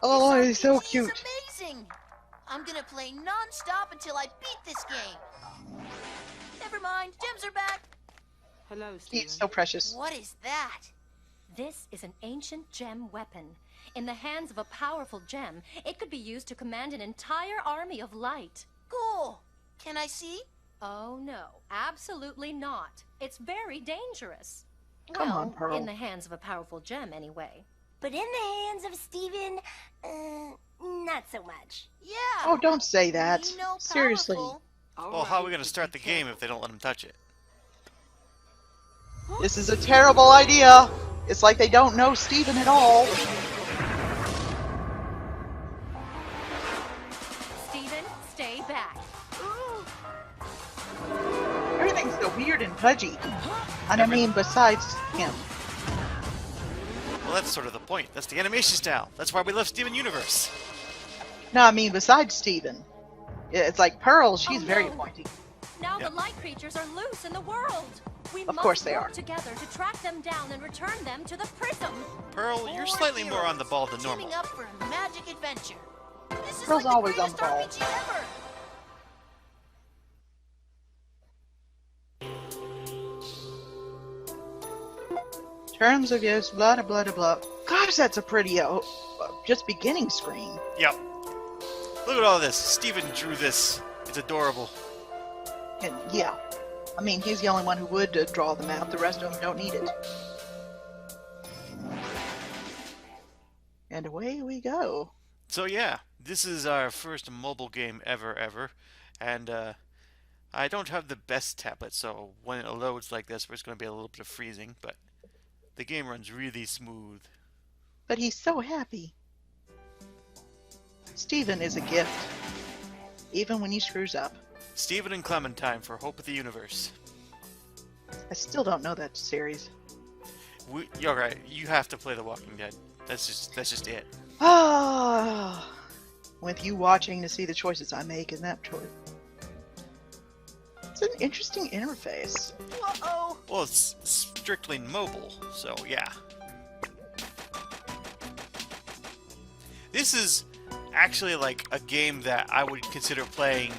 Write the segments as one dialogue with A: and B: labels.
A: Oh, he's so
B: This
A: cute.
B: is amazing. I'm gonna play non-stop until I beat this game. Never mind, gems are back.
C: Hello, Stephen.
A: He's so precious.
B: What is that?
D: This is an ancient gem weapon. In the hands of a powerful gem, it could be used to command an entire army of light.
B: Cool. Can I see?
D: Oh no, absolutely not. It's very dangerous.
A: Come
D: Well,
A: on, Pearl.
D: in the hands of a powerful gem, anyway.
E: But in the hands of Stephen, not so much.
B: Yeah.
A: Oh, don't say that.
B: You know,
A: Seriously.
B: powerful.
C: Well, how are we going to start the game if they don't let him touch it?
A: This is a terrible idea. It's like they don't know Steven at all.
D: Steven, stay back.
A: Everything's so weird and pudgy. And I mean, besides him.
C: Well, that's sort of the point. That's the animation style. That's why we love Steven Universe.
A: No, I mean, besides Steven. It's like Pearl, she's very pointy.
D: Now
C: Yep.
D: the light creatures are loose in the world. We
A: Of
D: must
A: course they
D: work
A: are.
D: together to track them down and return them to the prism.
C: Pearl, you're
B: Four
C: slightly more on the
B: heroes
C: ball than normal.
B: Teaming up for a magic adventure. This is
A: Pearl's
B: like
A: always
B: the
A: on the
B: greatest
A: ball.
B: RPG ever.
A: Terms of use, blah, blah, blah, blah. Gosh, that's a pretty, just beginning screen.
C: Yep. Look at all this. Steven drew this. It's adorable.
A: And yeah, I mean, he's the only one who would draw the map. The rest of them don't need it. And away we go.
C: So yeah, this is our first mobile game ever. And I don't have the best tablet, so when it loads like this, there's going to be a little bit of freezing, but the game runs really smooth.
A: But he's so happy. Steven is a gift. Even when he screws up.
C: Steven and Clementine for Hope of the Universe.
A: I still don't know that series.
C: You're right. You have to play The Walking Dead. That's just it.
A: Ah, with you watching to see the choices I make in that choice. It's an interesting interface.
B: Uh-oh.
C: Well, it's strictly mobile, so yeah. This is actually like a game that I would consider playing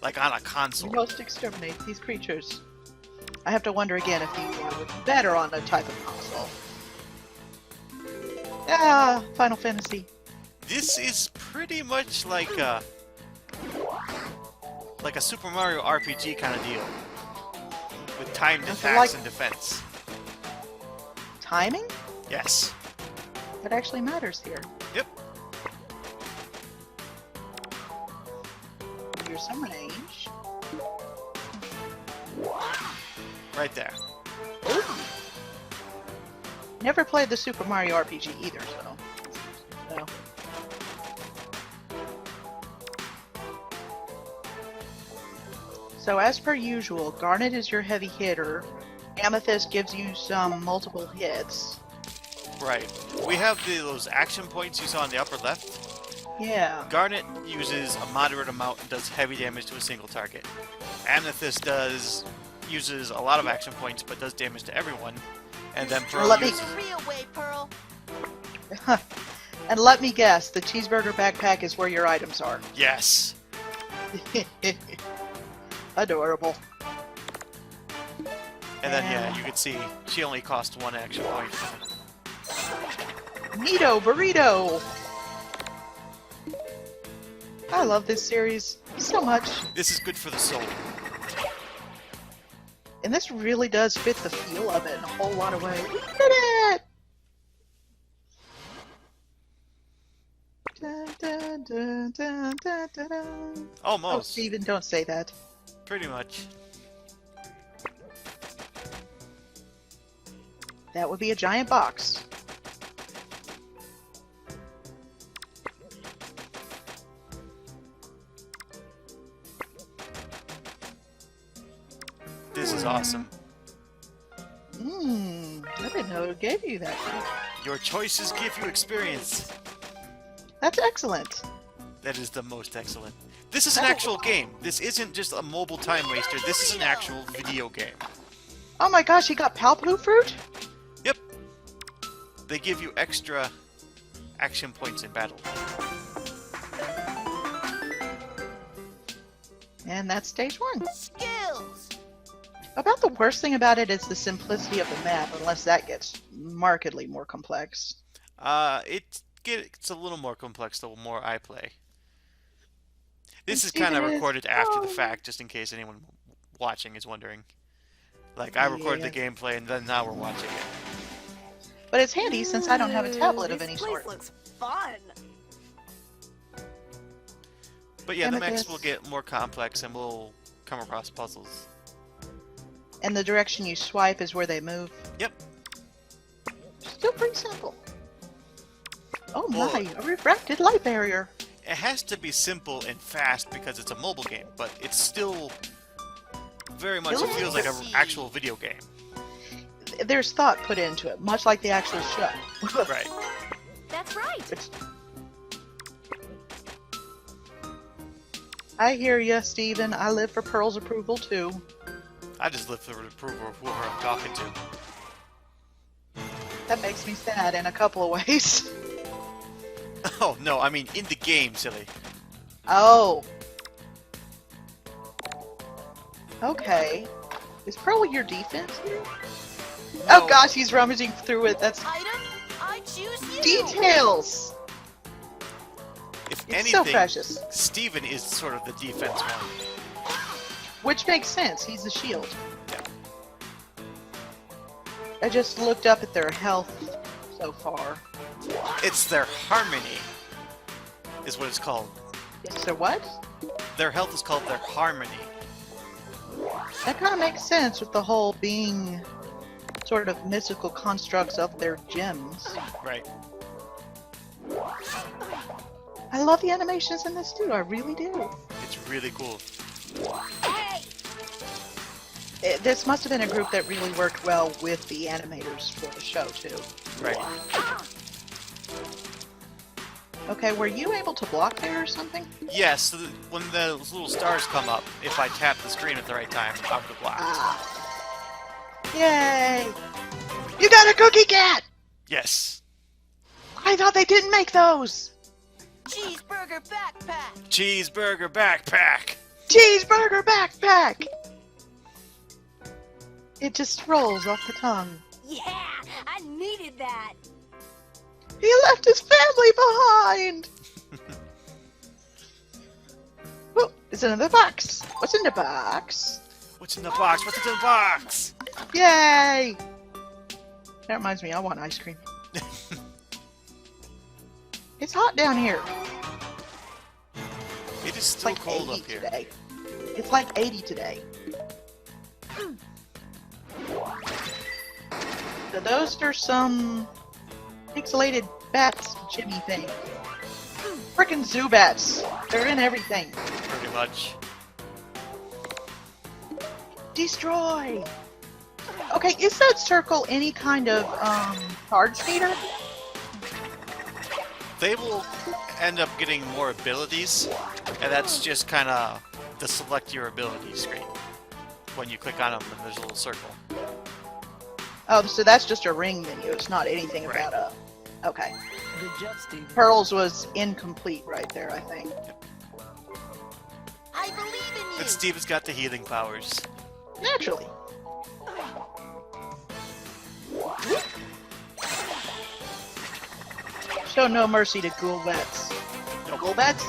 C: like on a
A: You
C: console.
A: must exterminate these creatures. I have to wonder again if you would be better on a type of console. Ah, Final Fantasy.
C: This is pretty much like a Super Mario RPG kind of deal. With timed attacks and defense.
A: Timing?
C: Yes.
A: That actually matters here.
C: Yep.
A: Here's some range.
C: Right there.
A: Ooh. Never played the Super Mario RPG either, so. No. So as per usual, Garnet is your heavy hitter. Amethyst gives you some multiple hits.
C: Right. We have those action points you saw in the upper left.
A: Yeah.
C: Garnet uses a moderate amount and does heavy damage to a single target. Amethyst uses a lot of action points but does damage to everyone. And then Pearl
A: Let me-
C: uses...
B: The real way, Pearl.
A: And let me guess, the cheeseburger backpack is where your items are.
C: Yes.
A: Adorable.
C: And then, yeah, you can see she only costs one action point.
A: Neato burrito! I love this series so much.
C: This is good for the soul.
A: And this really does fit the feel of it in a whole lot of ways. We did it! Dun, dun, dun, dun, dun, dun, dun. Oh,
C: Almost.
A: Steven, don't say that.
C: Pretty much.
A: That would be a giant box.
C: This is awesome.
A: I didn't know it gave you that.
C: Your choices give you experience.
A: That's excellent.
C: That is the most excellent. This is an actual game. This isn't just a mobile time waster. This is an actual video game.
A: Oh my gosh, he got Palpoo fruit?
C: Yep. They give you extra action points in battle.
A: And that's stage 1.
B: Skills.
A: About the worst thing about it is the simplicity of the map, unless that gets markedly more complex.
C: It gets a little more complex the more I play. This
A: And
C: is kind of
A: Steven is-
C: recorded after the
A: oh.
C: fact, just in case anyone watching is wondering. Like, I recorded the
A: Yeah.
C: gameplay and then now we're watching it.
A: But it's handy since I don't have a tablet of
E: This
A: any
E: place
A: sort.
E: looks fun.
C: But yeah,
A: And
C: the
A: I
C: mechs
A: guess-
C: will get more complex and we'll come across puzzles.
A: And the direction you swipe is where they move.
C: Yep.
A: Still pretty simple. Oh
C: Well-
A: my, a refracted light barrier.
C: It has to be simple and fast because it's a mobile game, but it's still very much, it feels like an actual video game.
A: There's thought put into it, much like the actual show.
C: Right.
D: That's right.
A: It's- I hear ya, Steven. I live for Pearl's approval too.
C: I just live for the approval of whoever I'm talking to.
A: That makes me sad in a couple of ways.
C: Oh, no, I mean in the game, silly.
A: Oh. Okay. Is Pearl your defense here?
C: No.
A: Oh gosh, he's rummaging through it. That's
B: Item. I choose you.
A: details!
C: If
A: It's
C: anything,
A: so precious.
C: Steven is sort of the defense one.
A: Which makes sense. He's the shield.
C: Yeah.
A: I just looked up at their health so far.
C: It's their harmony, is what it's called.
A: Yes, sir, what?
C: Their health is called their harmony.
A: That kind of makes sense with the whole being sort of mystical constructs of their gems.
C: Right.
A: I love the animations in this too, I really do.
C: It's really cool.
E: Hey!
A: This must have been a group that really worked well with the animators for the show too.
C: Right.
A: Okay, were you able to block there or something?
C: Yes, so when those little stars come up, if I tap the screen at the right time, I'm the block.
A: Ah. Yay! You got a cookie cat!
C: Yes.
A: I thought they didn't make those!
B: Cheeseburger backpack.
C: Cheeseburger backpack.
A: Cheeseburger backpack! It just rolls off the tongue.
E: Yeah, I needed that.
A: He left his family behind! Oh, it's another box. What's in the box?
C: What's in the box? What's in the box?
A: Yay! That reminds me, I want ice cream. It's hot down here.
C: It is
A: It's
C: still
A: like
C: cold
A: 80
C: up here.
A: today. It's like 80 today. So those are some pixelated bats, Jimmy thing. Frickin' Zubats. They're in everything.
C: Pretty much.
A: Destroy! Okay, is that circle any kind of, card skater?
C: They will end up getting more abilities, and that's just kind of the select your ability screen. When you click on them, then there's a little circle.
A: Oh, so that's just a ring menu. It's not anything
C: Right.
A: about a... Okay.
F: Good job, Steve.
A: Pearl's was incomplete right there, I think.
B: I believe in you.
C: And Steven's got the healing powers.
A: Naturally. Show no mercy to Ghoulbats.
C: Nope.
A: Ghoulbats?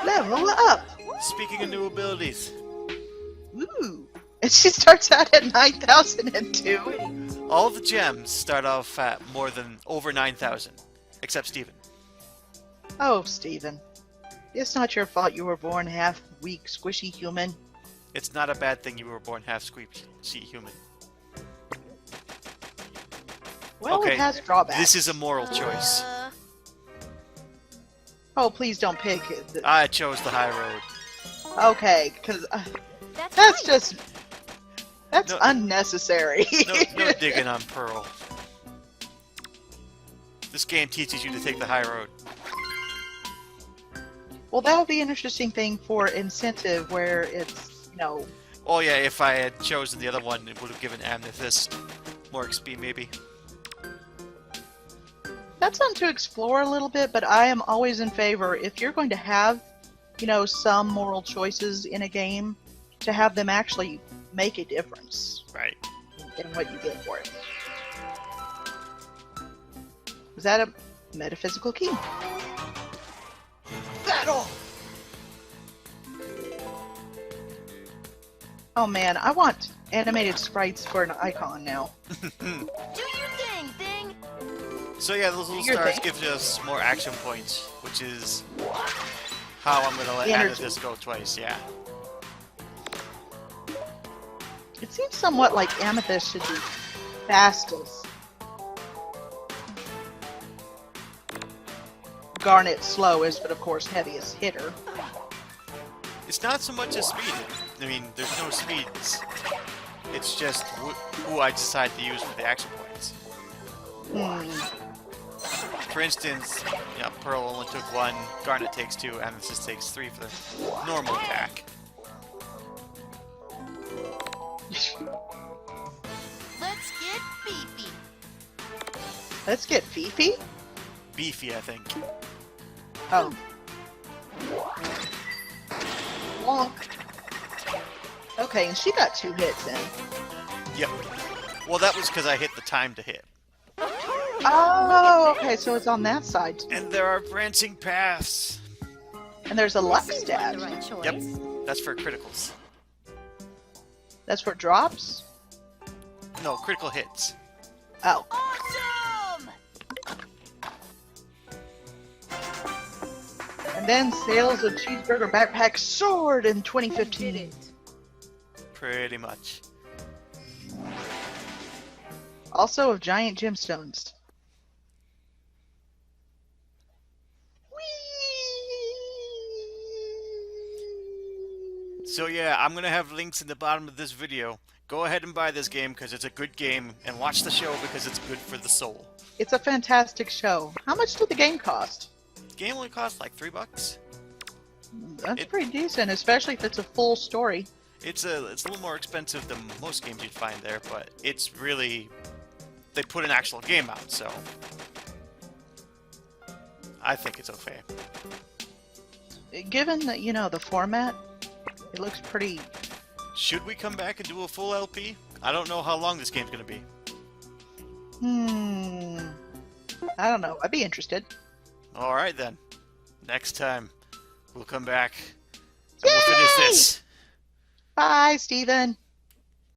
A: Level up!
C: Speaking of new abilities,
A: Ooh! And she starts out at 9,002.
C: all the gems start off at over 9,000, except Steven.
A: Oh, Steven. It's not your fault you were born half weak, squishy human.
C: It's not a bad thing you were born half squeaky human.
A: Well,
C: Okay,
A: it has drawbacks.
C: This is a moral choice.
A: Oh, please don't pick it.
C: I chose the high road.
A: Okay, because
D: That's
A: that's
D: right.
A: just... That's
C: No-
A: unnecessary.
C: No digging on Pearl. This game teaches you to take the high road.
A: Well, that would be an interesting thing for incentive where it's, you know...
C: Oh yeah, if I had chosen the other one, it would have given Amethyst more XP maybe.
A: That's something to explore a little bit, but I am always in favor, if you're going to have, some moral choices in a game, to have them actually make a difference
C: Right.
A: in what you get for it. Is that a metaphysical key? Battle! Oh man, I want animated sprites for an icon now.
B: Do your thing, thing.
C: So yeah, those little
A: Your
C: stars
A: thing.
C: give us more action points, which is how I'm gonna let
A: Energy.
C: this go twice. Yeah.
A: It seems somewhat like Amethyst should be fastest. Garnet slowest, but of course heaviest hitter.
C: It's not so much a speed. I mean, there's no speeds. It's just who I decide to use for the action points. For instance, Pearl only took 1, Garnet takes 2, Amethyst takes 3 for the normal attack.
B: Let's get beefy.
A: Let's get Fifi.
C: Beefy, I think.
A: Oh. Wonk. Okay, and she got 2 hits in.
C: Yep. Well, that was because I hit the time to hit.
A: Oh, okay, so it's on that side.
C: And there are branching paths.
A: And there's a luck
D: Seems like the
A: stat.
D: right choice.
C: Yep. That's for criticals.
A: That's for drops?
C: No, critical hits.
A: Oh.
B: Awesome!
A: And then sales of cheeseburger backpacks soared in 2015.
C: Pretty much.
A: Also of giant gemstones.
C: So yeah, I'm gonna have links in the bottom of this video. Go ahead and buy this game because it's a good game, and watch the show because it's good for the soul.
A: It's a fantastic show. How much did the game cost?
C: The game only costs like $3.
A: That's pretty decent, especially if it's a full story.
C: It's a little more expensive than most games you'd find there, but it's really, they put an actual game out, so I think it's okay.
A: Given that, the format, it looks pretty...
C: Should we come back and do a full LP? I don't know how long this game's gonna be.
A: I don't know. I'd be interested.
C: Alright then. Next time, we'll come back and we'll finish this.
A: Bye, Steven.